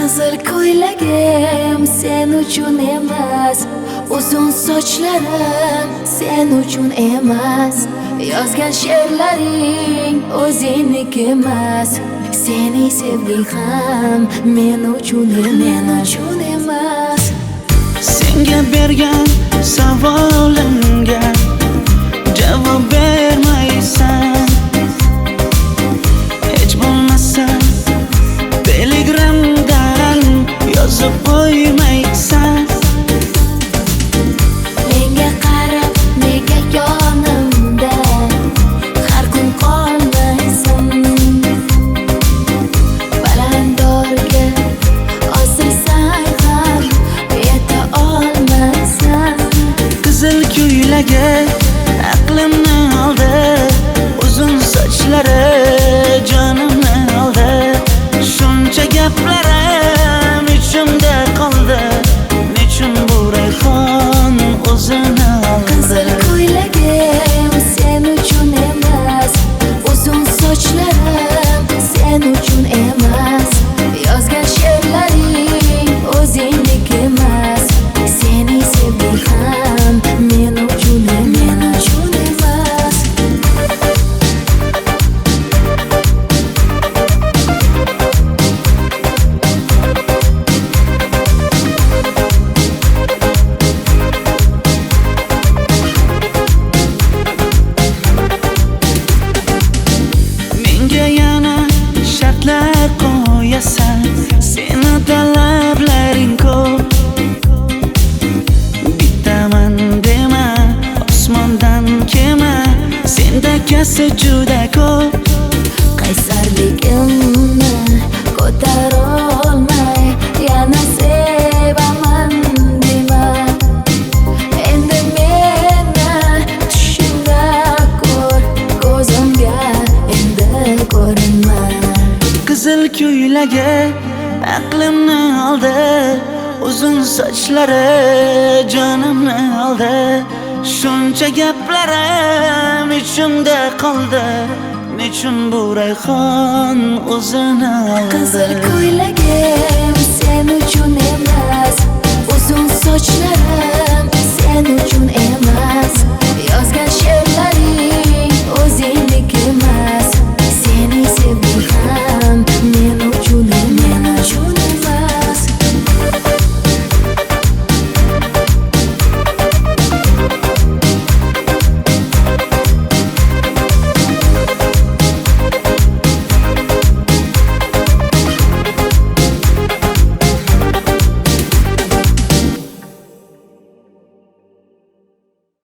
Qizil ko'ylagim sen uchun emas, uzun sochlarim sen uchun emas, yozgan she'rlaring o'zingniki emas, seni sevging ham men uchun emas. Senga bergan savolimga javob bermaysan, hech bo'lmasa telegramdan yozib qo'ymaysan. Menga qarab nega yonimda har kun qolmaysan, balandorga osilsang ham yeta olmaysan. Qizil ko'ylagi aqlimni oldi, uzun sochlari jonimni oldi, shuncha gaplarim ichimda qoldi, nechun bu rayhon o'zini oldi. Qizil ko'ylagim sen uchun emas, uzun sochlarim sen uchun emas, yozgan she'rlaring o'zingniki emas, seni sevging ham men uchun emas. Menga yana shartlar qo'yasan, seni talablaring ko'p. Bittaman dema, osmondan kema, senda kasi juda ko'p. Qaysarligimni ko'tarolmay yana sevaman dema, endi meni tushingda ko'r, ko'zimga endi ko'rinma. Qizil ko'ylagi aqlimni oldi, uzun sochlari jonimni oldi, shuncha gaplarim ichimda qoldi, nechun bu rayhon o'zini oldi. Qizil ko'ylagim sen uchun emas, uzun sochlarim